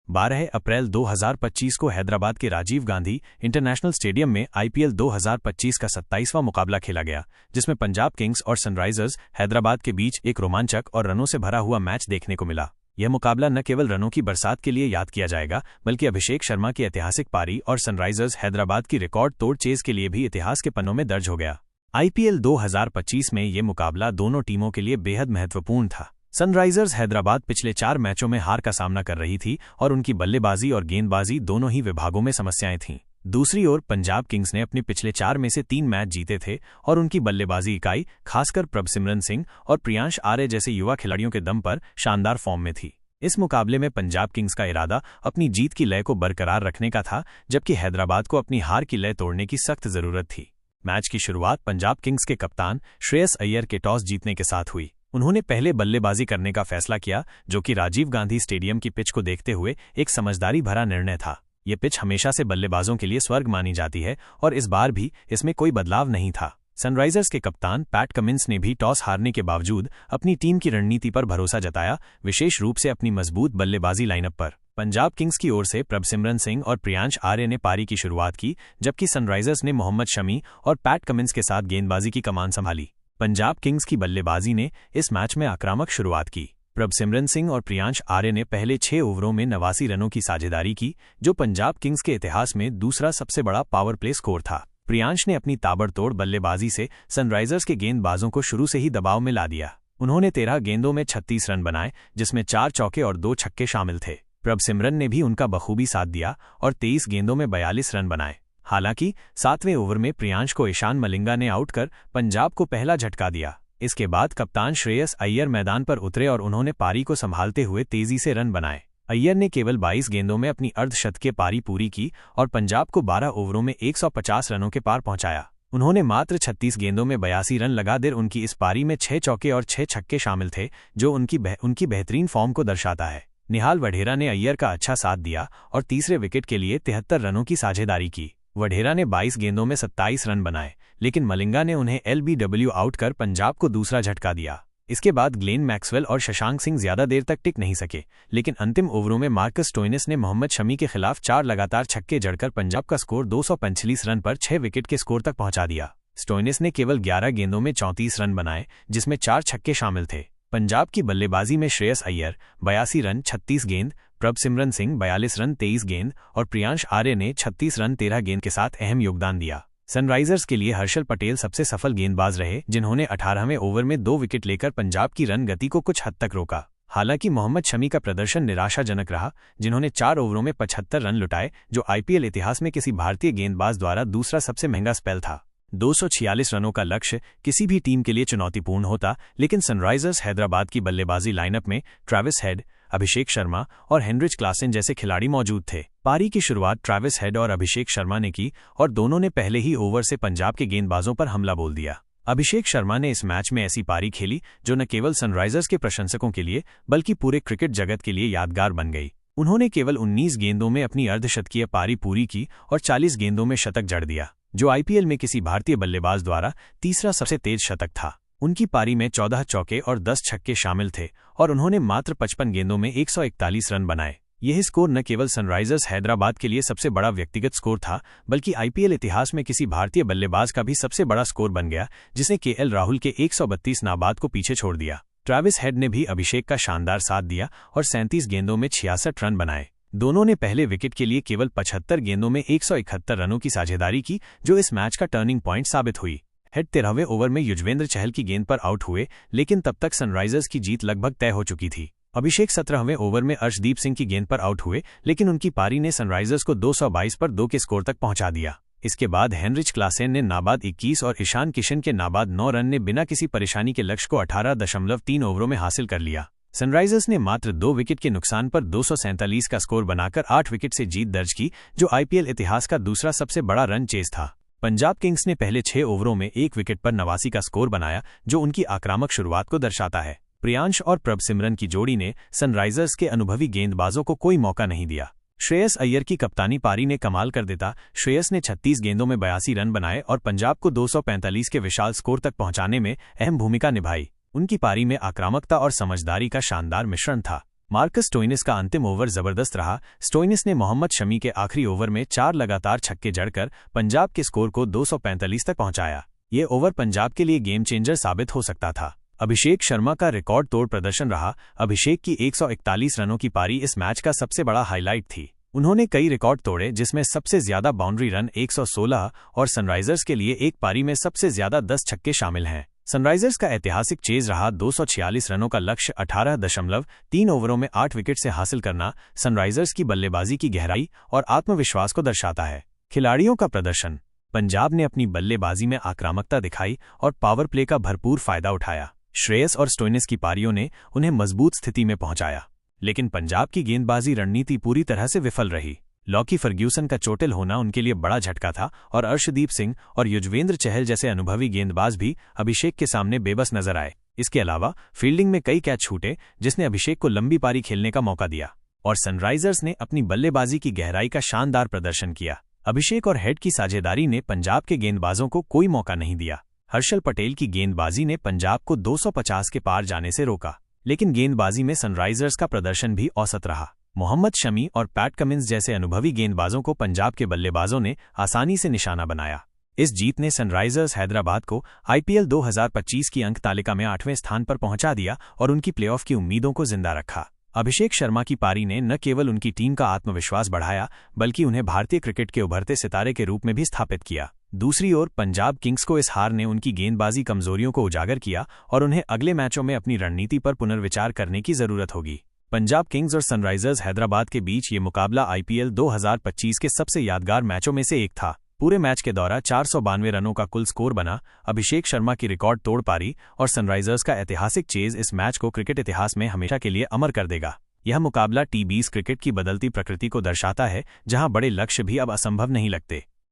12 अप्रैल 2025 को हैदराबाद के Rajiv Gandhi international stadium में आईपीएल 2025 का 27वां मुकाबला खेला गया, जिसमें पंजाब किंग्स और सनराइजर्स हैदराबाद के बीच एक रोमांचक और रनों से भरा हुआ मैच देखने को मिला। यह मुकाबला न केवल रनों की बरसात के लिए याद किया जाएगा, बल्कि अभिषेक शर्मा की ऐतिहासिक पारी और सनराइजर्स हैदराबाद की रिकॉर्ड तोड़ चेज के लिए भी इतिहास के पन्नों में दर्ज हो गया। आईपीएल 2025 में ये मुकाबला दोनों टीमों के लिए बेहद महत्वपूर्ण था। सनराइजर्स हैदराबाद पिछले 4 मैचों में हार का सामना कर रही थी और उनकी बल्लेबाजी और गेंदबाजी दोनों ही विभागों में समस्याएं थीं। दूसरी ओर पंजाब किंग्स ने अपने पिछले 4 में से 3 मैच जीते थे और उनकी बल्लेबाजी इकाई खासकर प्रभसिमरन सिंह और प्रियांश आर्य जैसे युवा खिलाड़ियों के दम पर शानदार फॉर्म में थी। इस मुकाबले में पंजाब किंग्स का इरादा अपनी जीत की लय को बरकरार रखने का था, जबकि हैदराबाद को अपनी हार की लय तोड़ने की सख्त जरूरत थी। मैच की शुरुआत पंजाब किंग्स के कप्तान श्रेयस अय्यर के टॉस जीतने के साथ हुई। उन्होंने पहले बल्लेबाजी करने का फैसला किया, जो कि राजीव गांधी स्टेडियम की पिच को देखते हुए एक समझदारी भरा निर्णय था। ये पिच हमेशा से बल्लेबाजों के लिए स्वर्ग मानी जाती है और इस बार भी इसमें कोई बदलाव नहीं था। सनराइजर्स के कप्तान पैट कमिंस ने भी टॉस हारने के बावजूद अपनी टीम की रणनीति पर भरोसा जताया, विशेष रूप से अपनी मजबूत बल्लेबाजी लाइनअप पर। पंजाब किंग्स की ओर से प्रभसिमरन सिंह और प्रियांश आर्य ने पारी की शुरुआत की, जबकि सनराइजर्स ने मोहम्मद शमी और पैट कमिंस के साथ गेंदबाजी की कमान संभाली। पंजाब किंग्स की बल्लेबाजी ने इस मैच में आक्रामक शुरुआत की। प्रभसिमरन सिंह और प्रियांश आर्य ने पहले 6 ओवरों में 89 रनों की साझेदारी की, जो पंजाब किंग्स के इतिहास में दूसरा सबसे बड़ा पावर प्ले स्कोर था। प्रियांश ने अपनी ताबड़तोड़ बल्लेबाजी से सनराइजर्स के गेंदबाजों को शुरू से ही दबाव में ला दिया। उन्होंने 13 गेंदों में 36 रन बनाए, जिसमें 4 चौके और 2 छक्के शामिल थे। प्रभसिमरन ने भी उनका बखूबी साथ दिया और 23 गेंदों में 42 रन बनाए। हालांकि 7वें ओवर में प्रियांश को ईशान मलिंगा ने आउट कर पंजाब को पहला झटका दिया। इसके बाद कप्तान श्रेयस अय्यर मैदान पर उतरे और उन्होंने पारी को संभालते हुए तेजी से रन बनाए। अय्यर ने केवल 22 गेंदों में अपनी अर्धशतकीय पारी पूरी की और पंजाब को 12 ओवरों में 150 रनों के पार पहुंचाया। उन्होंने मात्र 36 गेंदों में 82 रन लगा देर उनकी इस पारी में 6 चौके और 6 छक्के शामिल थे, जो उनकी बेहतरीन फॉर्म को दर्शाता है। निहाल वढेरा ने अय्यर का अच्छा साथ दिया और तीसरे विकेट के लिए 73 रनों की साझेदारी की। वढेरा ने 22 गेंदों में 27 रन बनाए, लेकिन मलिंगा ने उन्हें एलबीडब्ल्यू आउट कर पंजाब को दूसरा झटका दिया। इसके बाद ग्लेन मैक्सवेल और शशांक सिंह ज्यादा देर तक टिक नहीं सके, लेकिन अंतिम ओवरों में मार्कस स्टोइनिस ने मोहम्मद शमी के खिलाफ 4 लगातार छक्के जड़कर पंजाब का स्कोर 245 रन पर 6 विकेट के स्कोर तक पहुंचा दिया। स्टोइनिस ने केवल 11 गेंदों में 34 रन बनाए, जिसमें 4 छक्के शामिल थे। पंजाब की बल्लेबाजी में श्रेयस अय्यर 82 रन 36 गेंद, प्रभसिमरन सिंह 42 रन 23 गेंद और प्रियांश आर्य ने 36 रन 13 गेंद के साथ अहम योगदान दिया। सनराइजर्स के लिए हर्षल पटेल सबसे सफल गेंदबाज रहे, जिन्होंने 18वें ओवर में 2 विकेट लेकर पंजाब की रन गति को कुछ हद तक रोका। हालांकि मोहम्मद शमी का प्रदर्शन निराशाजनक रहा, जिन्होंने 4 ओवरों में 75 रन लुटाए, जो आईपीएल इतिहास में किसी भारतीय गेंदबाज द्वारा दूसरा सबसे महंगा स्पेल था। 246 रनों का लक्ष्य किसी भी टीम के लिए चुनौतीपूर्ण होता, लेकिन सनराइजर्स हैदराबाद की बल्लेबाजी लाइनअप में ट्रैविस हेड, अभिषेक शर्मा और हेनरिच क्लासेन जैसे खिलाड़ी मौजूद थे। पारी की शुरुआत ट्रैविस हेड और अभिषेक शर्मा ने की और दोनों ने पहले ही ओवर से पंजाब के गेंदबाजों पर हमला बोल दिया। अभिषेक शर्मा ने इस मैच में ऐसी पारी खेली जो न केवल सनराइजर्स के प्रशंसकों के लिए बल्कि पूरे क्रिकेट जगत के लिए यादगार बन गई। उन्होंने केवल 19 गेंदों में अपनी अर्धशतकीय पारी पूरी की और 40 गेंदों में शतक जड़ दिया, जो आईपीएल में किसी भारतीय बल्लेबाज द्वारा तीसरा सबसे तेज शतक था। उनकी पारी में 14 चौके और 10 छक्के शामिल थे और उन्होंने मात्र 55 गेंदों में 141 रन बनाए। यह स्कोर न केवल सनराइजर्स हैदराबाद के लिए सबसे बड़ा व्यक्तिगत स्कोर था, बल्कि आईपीएल इतिहास में किसी भारतीय बल्लेबाज का भी सबसे बड़ा स्कोर बन गया, जिसने केएल राहुल के 132 नाबाद को पीछे छोड़ दिया। ट्रैविस हेड ने भी अभिषेक का शानदार साथ दिया और 37 गेंदों में 66 रन बनाए। दोनों ने पहले विकेट के लिए केवल 75 गेंदों में 171 रनों की साझेदारी की, जो इस मैच का टर्निंग पॉइंट साबित हुई। हेड 13वें ओवर में युजवेंद्र चहल की गेंद पर आउट हुए, लेकिन तब तक सनराइजर्स की जीत लगभग तय हो चुकी थी। अभिषेक 17वें ओवर में अर्शदीप सिंह की गेंद पर आउट हुए, लेकिन उनकी पारी ने सनराइजर्स को 222 पर 2 के स्कोर तक पहुंचा दिया। इसके बाद हेनरिच क्लासेन ने नाबाद 21 और ईशान किशन के नाबाद 9 रन ने बिना किसी परेशानी के लक्ष्य को 18.3 ओवरों में हासिल कर लिया। सनराइजर्स ने मात्र 2 विकेट के नुकसान पर 247 का स्कोर बनाकर 8 विकेट से जीत दर्ज की, जो आईपीएल इतिहास का दूसरा सबसे बड़ा रन चेज था। पंजाब किंग्स ने पहले 6 ओवरों में 1 विकेट पर 89 का स्कोर बनाया, जो उनकी आक्रामक शुरुआत को दर्शाता है। प्रियांश और प्रभसिमरन की जोड़ी ने सनराइजर्स के अनुभवी गेंदबाजों को कोई मौका नहीं दिया। श्रेयस अय्यर की कप्तानी पारी ने कमाल कर देता। श्रेयस ने 36 गेंदों में 82 रन बनाए और पंजाब को 245 के विशाल स्कोर तक पहुंचाने में अहम भूमिका निभाई। उनकी पारी में आक्रामकता और समझदारी का शानदार मिश्रण था। मार्कस स्टोइनिस का अंतिम ओवर जबरदस्त रहा। स्टोइनिस ने मोहम्मद शमी के आखिरी ओवर में 4 लगातार छक्के जड़कर पंजाब के स्कोर को 245 तक पहुंचाया। ये ओवर पंजाब के लिए गेम चेंजर साबित हो सकता था। अभिषेक शर्मा का रिकॉर्ड तोड़ प्रदर्शन रहा। अभिषेक की 141 रनों की पारी इस मैच का सबसे बड़ा हाईलाइट थी। उन्होंने कई रिकॉर्ड तोड़े, जिसमें सबसे ज्यादा बाउंड्री रन 116 और सनराइजर्स के लिए एक पारी में सबसे ज्यादा 10 छक्के शामिल हैं। सनराइजर्स का ऐतिहासिक चेज रहा 246 रनों का लक्ष्य 18.3 ओवरों में 8 विकेट से हासिल करना सनराइजर्स की बल्लेबाजी की गहराई और आत्मविश्वास को दर्शाता है। खिलाड़ियों का प्रदर्शन। पंजाब ने अपनी बल्लेबाजी में आक्रामकता दिखाई और पावर प्ले का भरपूर फायदा उठाया। श्रेयस और स्टोइनिस की पारियों ने उन्हें मजबूत स्थिति में पहुंचाया, लेकिन पंजाब की गेंदबाजी रणनीति पूरी तरह से विफल रही। लॉकी फर्ग्यूसन का चोटिल होना उनके लिए बड़ा झटका था और अर्शदीप सिंह और युजवेंद्र चहल जैसे अनुभवी गेंदबाज भी अभिषेक के सामने बेबस नजर आए। इसके अलावा फील्डिंग में कई कैच छूटे, जिसने अभिषेक को लंबी पारी खेलने का मौका दिया। और सनराइजर्स ने अपनी बल्लेबाजी की गहराई का शानदार प्रदर्शन किया। अभिषेक और हेड की साझेदारी ने पंजाब के गेंदबाजों को कोई मौका नहीं दिया। हर्षल पटेल की गेंदबाजी ने पंजाब को 250 के पार जाने से रोका, लेकिन गेंदबाजी में सनराइजर्स का प्रदर्शन भी औसत रहा। मोहम्मद शमी और पैट कमिंस जैसे अनुभवी गेंदबाजों को पंजाब के बल्लेबाजों ने आसानी से निशाना बनाया। इस जीत ने सनराइजर्स हैदराबाद को आईपीएल 2025 की अंक तालिका में 8वें स्थान पर पहुंचा दिया और उनकी प्लेऑफ की उम्मीदों को जिंदा रखा। अभिषेक शर्मा की पारी ने न केवल उनकी टीम का आत्मविश्वास बढ़ाया, बल्कि उन्हें भारतीय क्रिकेट के उभरते सितारे के रूप में भी स्थापित किया। दूसरी ओर पंजाब किंग्स को इस हार ने उनकी गेंदबाजी कमजोरियों को उजागर किया और उन्हें अगले मैचों में अपनी रणनीति पर पुनर्विचार करने की जरूरत होगी। पंजाब किंग्स और सनराइजर्स हैदराबाद के बीच ये मुकाबला आईपीएल 2025 के सबसे यादगार मैचों में से एक था। पूरे मैच के दौरान 492 रनों का कुल स्कोर बना। अभिषेक शर्मा की रिकॉर्ड तोड़ पारी और सनराइजर्स का ऐतिहासिक चेज इस मैच को क्रिकेट इतिहास में हमेशा के लिए अमर कर देगा। यह मुकाबला टी20 क्रिकेट की बदलती प्रकृति को दर्शाता है, जहां बड़े लक्ष्य भी अब असंभव नहीं लगते।